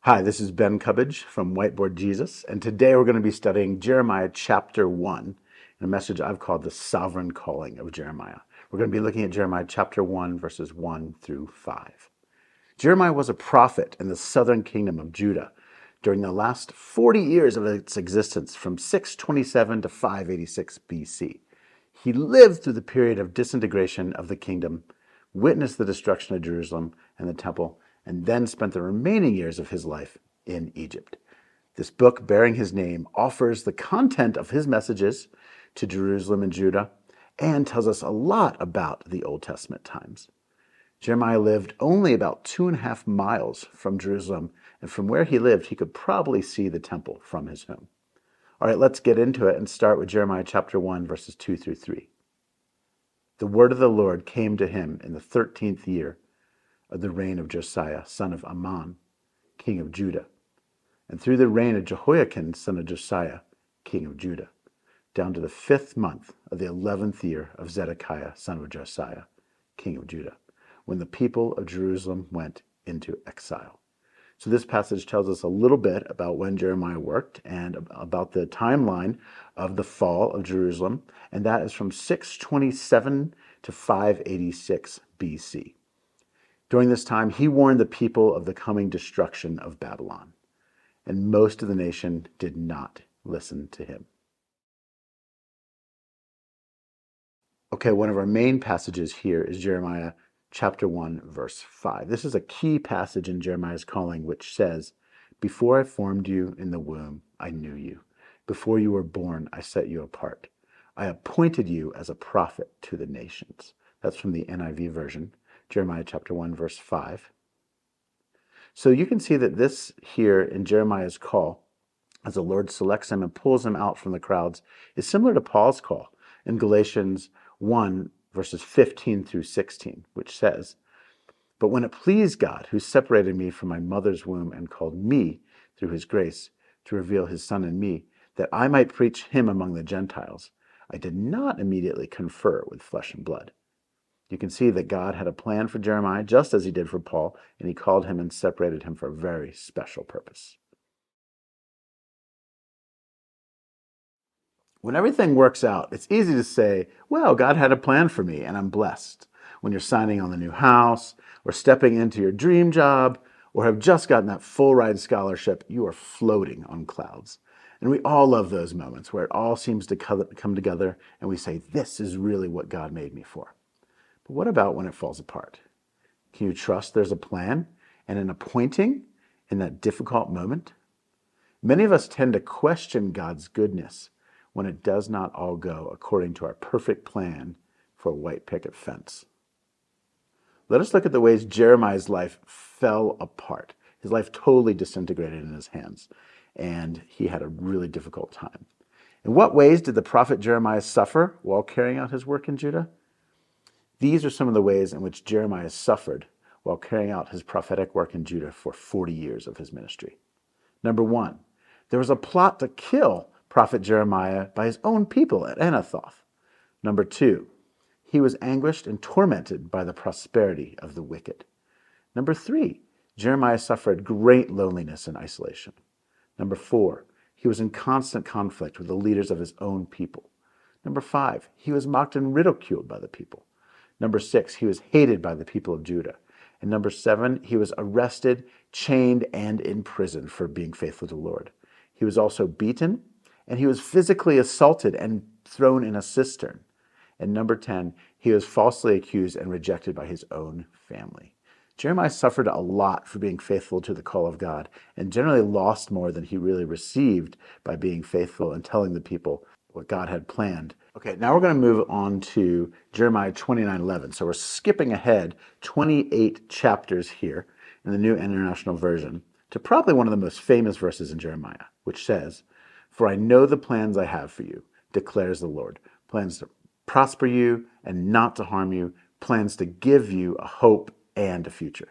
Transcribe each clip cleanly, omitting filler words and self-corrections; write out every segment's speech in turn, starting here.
Hi, this is Ben Cubbage from Whiteboard Jesus, and today we're going to be studying Jeremiah chapter 1 in a message I've called the Sovereign Calling of Jeremiah. We're going to be looking at Jeremiah chapter 1, verses 1 through 5. Jeremiah was a prophet in the southern kingdom of Judah during the last 40 years of its existence, from 627 to 586 BC. He lived through the period of disintegration of the kingdom, witnessed the destruction of Jerusalem and the temple, and then spent the remaining years of his life in Egypt. This book, bearing his name, offers the content of his messages to Jerusalem and Judah and tells us a lot about the Old Testament times. Jeremiah lived only about 2.5 miles from Jerusalem, and from where he lived, he could probably see the temple from his home. All right, let's get into it and start with Jeremiah chapter 1, verses 2 through 3. The word of the Lord came to him in the 13th year of the reign of Josiah, son of Amon, king of Judah, and through the reign of Jehoiakim, son of Josiah, king of Judah, down to the 5th month of the 11th year of Zedekiah, son of Josiah, king of Judah, when the people of Jerusalem went into exile. So this passage tells us a little bit about when Jeremiah worked and about the timeline of the fall of Jerusalem, and that is from 627 to 586 BC. During this time, he warned the people of the coming destruction of Babylon, and most of the nation did not listen to him. Okay, one of our main passages here is Jeremiah chapter 1, verse 5. This is a key passage in Jeremiah's calling, which says, "Before I formed you in the womb, I knew you. Before you were born, I set you apart. I appointed you as a prophet to the nations." That's from the NIV version, Jeremiah chapter 1, verse 5. So you can see that this here in Jeremiah's call, as the Lord selects him and pulls him out from the crowds, is similar to Paul's call in Galatians 1, verses 15 through 16, which says, "But when it pleased God, who separated me from my mother's womb and called me through his grace to reveal his Son in me, that I might preach him among the Gentiles, I did not immediately confer with flesh and blood." You can see that God had a plan for Jeremiah, just as he did for Paul, and he called him and separated him for a very special purpose. When everything works out, it's easy to say, well, God had a plan for me and I'm blessed. When you're signing on the new house or stepping into your dream job or have just gotten that full ride scholarship, you are floating on clouds. And we all love those moments where it all seems to come together and we say, this is really what God made me for. But what about when it falls apart? Can you trust there's a plan and an appointing in that difficult moment? Many of us tend to question God's goodness when it does not all go according to our perfect plan for a white picket fence. Let us look at the ways Jeremiah's life fell apart. His life totally disintegrated in his hands, and he had a really difficult time. In what ways did the prophet Jeremiah suffer while carrying out his work in Judah? These are some of the ways in which Jeremiah suffered while carrying out his prophetic work in Judah for 40 years of his ministry. Number one, there was a plot to kill prophet Jeremiah by his own people at Anathoth. Number two, he was anguished and tormented by the prosperity of the wicked. Number three, Jeremiah suffered great loneliness and isolation. Number four, he was in constant conflict with the leaders of his own people. Number five, he was mocked and ridiculed by the people. Number six, he was hated by the people of Judah. And number seven, he was arrested, chained, and imprisoned for being faithful to the Lord. He was also beaten, and he was physically assaulted and thrown in a cistern. And number 10, he was falsely accused and rejected by his own family. Jeremiah suffered a lot for being faithful to the call of God and generally lost more than he really received by being faithful and telling the people what God had planned. Okay, now we're going to move on to Jeremiah 29:11. So we're skipping ahead 28 chapters here in the New International Version to probably one of the most famous verses in Jeremiah, which says, "For I know the plans I have for you, declares the Lord, plans to prosper you and not to harm you, plans to give you a hope and a future."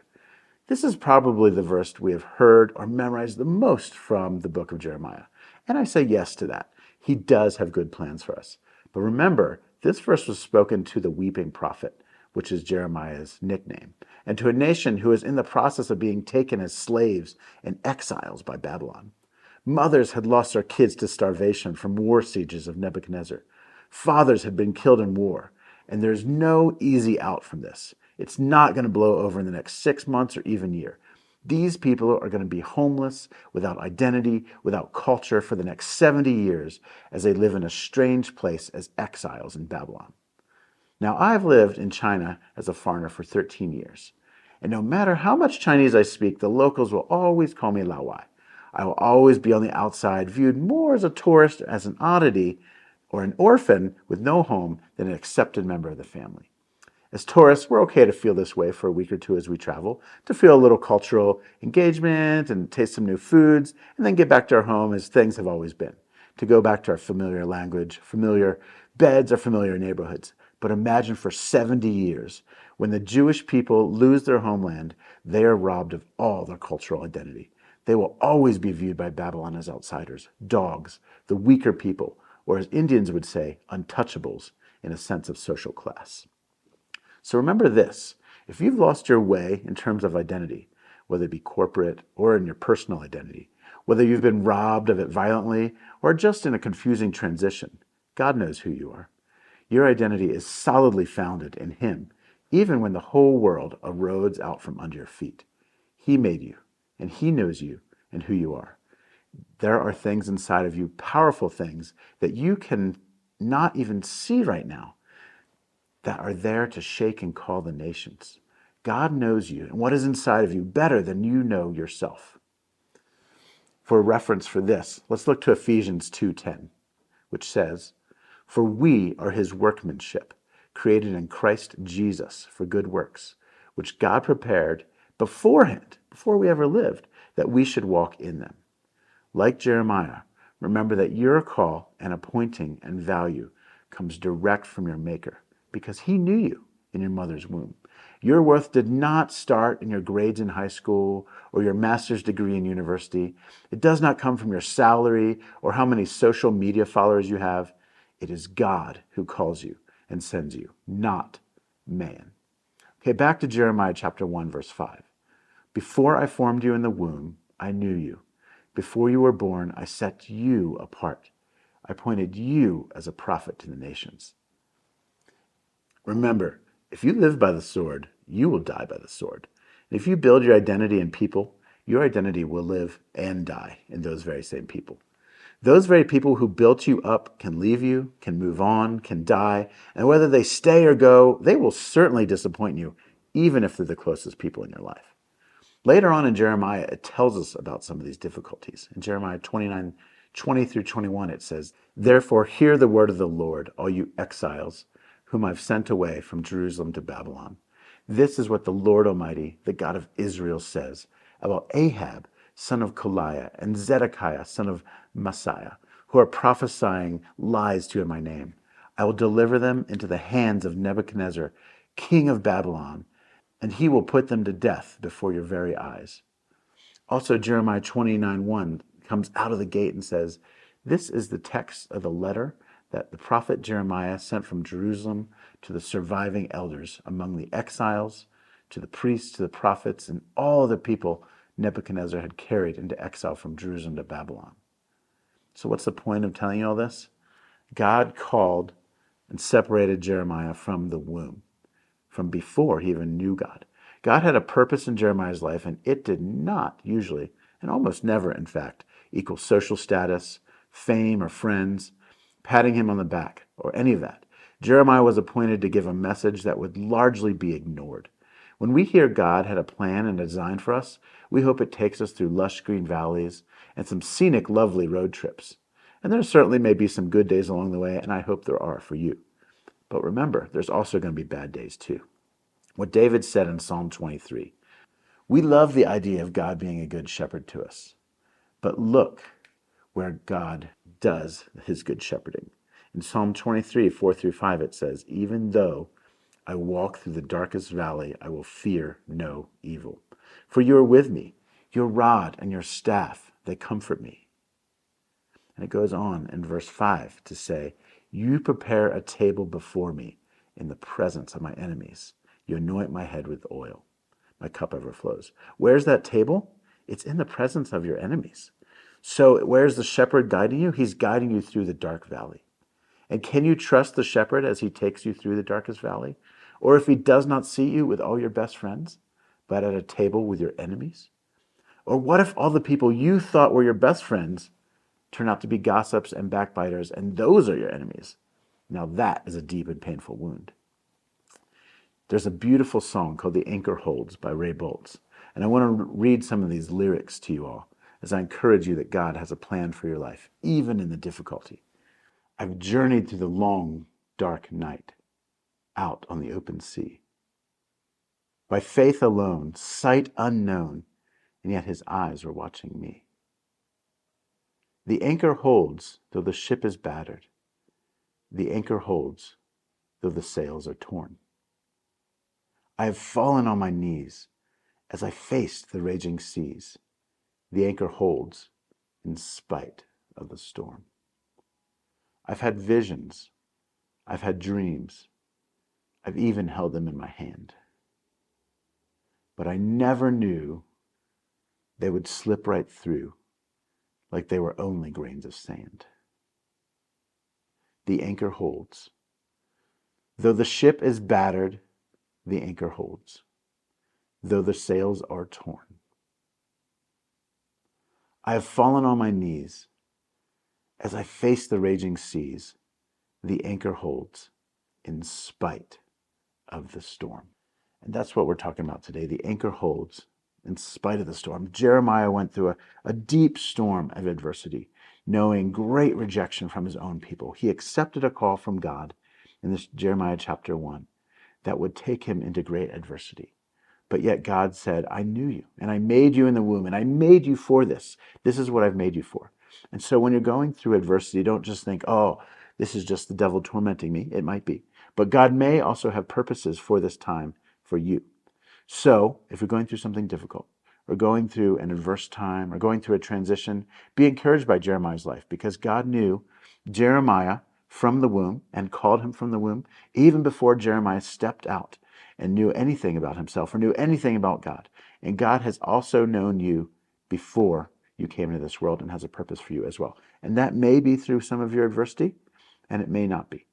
This is probably the verse we have heard or memorized the most from the book of Jeremiah. And I say yes to that. He does have good plans for us. But remember, this verse was spoken to the weeping prophet which is Jeremiah's nickname, and to a nation who is in the process of being taken as slaves and exiles by Babylon. Mothers had lost their kids to starvation from war sieges of Nebuchadnezzar. Fathers had been killed in war, and there's no easy out from this. It's not going to blow over in the next 6 months or even year. These people are going to be homeless, without identity, without culture for the next 70 years as they live in a strange place as exiles in Babylon. Now, I've lived in China as a foreigner for 13 years, and no matter how much Chinese I speak, the locals will always call me Lao Wai. I will always be on the outside, viewed more as a tourist, as an oddity, or an orphan with no home than an accepted member of the family. As tourists, we're okay to feel this way for a week or two as we travel, to feel a little cultural engagement and taste some new foods, and then get back to our home as things have always been, to go back to our familiar language, familiar beds, or familiar neighborhoods. But imagine for 70 years, when the Jewish people lose their homeland, they are robbed of all their cultural identity. They will always be viewed by Babylon as outsiders, dogs, the weaker people, or as Indians would say, untouchables in a sense of social class. So remember this, if you've lost your way in terms of identity, whether it be corporate or in your personal identity, whether you've been robbed of it violently or just in a confusing transition, God knows who you are. Your identity is solidly founded in Him, even when the whole world erodes out from under your feet. He made you, and He knows you and who you are. There are things inside of you, powerful things, that you can not even see right now, that are there to shake and call the nations. God knows you and what is inside of you better than you know yourself. For reference for this, let's look to Ephesians 2:10, which says, "For we are His workmanship, created in Christ Jesus for good works, which God prepared beforehand, before we ever lived, that we should walk in them." Like Jeremiah, remember that your call and appointing and value comes direct from your Maker, because He knew you in your mother's womb. Your worth did not start in your grades in high school or your master's degree in university. It does not come from your salary or how many social media followers you have. It is God who calls you and sends you, not man. Okay, back to Jeremiah chapter 1, verse 5. "Before I formed you in the womb, I knew you. Before you were born, I set you apart. I appointed you as a prophet to the nations." Remember, if you live by the sword, you will die by the sword. And if you build your identity in people, your identity will live and die in those very same people. Those very people who built you up can leave you, can move on, can die, and whether they stay or go, they will certainly disappoint you, even if they're the closest people in your life. Later on in Jeremiah, it tells us about some of these difficulties. In Jeremiah 29:20 through 21, it says, "Therefore hear the word of the Lord, all you exiles, whom I've sent away from Jerusalem to Babylon. This is what the Lord Almighty, the God of Israel, says about Ahab, son of Koliah, and Zedekiah, son of Messiah, who are prophesying lies to you in my name. I will deliver them into the hands of Nebuchadnezzar, king of Babylon, and he will put them to death before your very eyes." Also, Jeremiah 29:1 comes out of the gate and says, "This is the text of the letter that the prophet Jeremiah sent from Jerusalem to the surviving elders among the exiles, to the priests, to the prophets, and all the people Nebuchadnezzar had carried into exile from Jerusalem to Babylon." So what's the point of telling you all this? God called and separated Jeremiah from the womb, from before he even knew God. God had a purpose in Jeremiah's life, and it did not usually, and almost never, in fact, equal social status, fame, or friends, patting him on the back, or any of that. Jeremiah was appointed to give a message that would largely be ignored. When we hear God had a plan and a design for us, we hope it takes us through lush green valleys and some scenic, lovely road trips. And there certainly may be some good days along the way, and I hope there are for you. But remember, there's also going to be bad days too. What David said in Psalm 23, "We love the idea of God being a good shepherd to us, but look where God does his good shepherding." In Psalm 23, 4 through 5, it says, "Even though I walk through the darkest valley, I will fear no evil. For you are with me. Your rod and your staff, they comfort me." And it goes on in verse 5 to say, "You prepare a table before me in the presence of my enemies. You anoint my head with oil. My cup overflows. Where's that table? It's in the presence of your enemies. So where's the shepherd guiding you? He's guiding you through the dark valley. And can you trust the shepherd as he takes you through the darkest valley? Or if he does not see you with all your best friends, but at a table with your enemies? Or what if all the people you thought were your best friends turn out to be gossips and backbiters, and those are your enemies? Now that is a deep and painful wound. There's a beautiful song called The Anchor Holds by Ray Boltz. And I want to read some of these lyrics to you all as I encourage you that God has a plan for your life, even in the difficulty. I've journeyed through the long, dark night, out on the open sea. By faith alone, sight unknown, and yet his eyes were watching me. The anchor holds, though the ship is battered. The anchor holds, though the sails are torn. I have fallen on my knees as I faced the raging seas. The anchor holds in spite of the storm. I've had visions. I've had dreams. I've even held them in my hand. But I never knew they would slip right through like they were only grains of sand. The anchor holds. Though the ship is battered, the anchor holds, though the sails are torn. I have fallen on my knees as I face the raging seas. The anchor holds in spite of the storm. And that's what we're talking about today. The anchor holds in spite of the storm. Jeremiah went through a deep storm of adversity, knowing great rejection from his own people. He accepted a call from God in this Jeremiah chapter 1 that would take him into great adversity. But yet God said, I knew you, and I made you in the womb, and I made you for this. This is what I've made you for. And so when you're going through adversity, don't just think, oh, this is just the devil tormenting me. It might be. But God may also have purposes for this time for you. So if you're going through something difficult, or going through an adverse time, or going through a transition, be encouraged by Jeremiah's life, because God knew Jeremiah from the womb and called him from the womb, even before Jeremiah stepped out and knew anything about himself or knew anything about God. And God has also known you before you came into this world and has a purpose for you as well. And that may be through some of your adversity, and it may not be.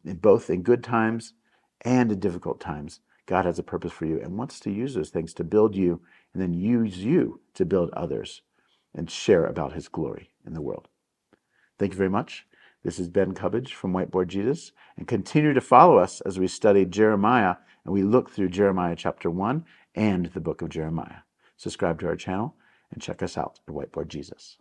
Both in good times and in difficult times, God has a purpose for you and wants to use those things to build you and then use you to build others and share about his glory in the world. Thank you very much. This is Ben Cubbage from Whiteboard Jesus, and continue to follow us as we study Jeremiah and we look through Jeremiah chapter 1 and the book of Jeremiah. Subscribe to our channel and check us out at Whiteboard Jesus.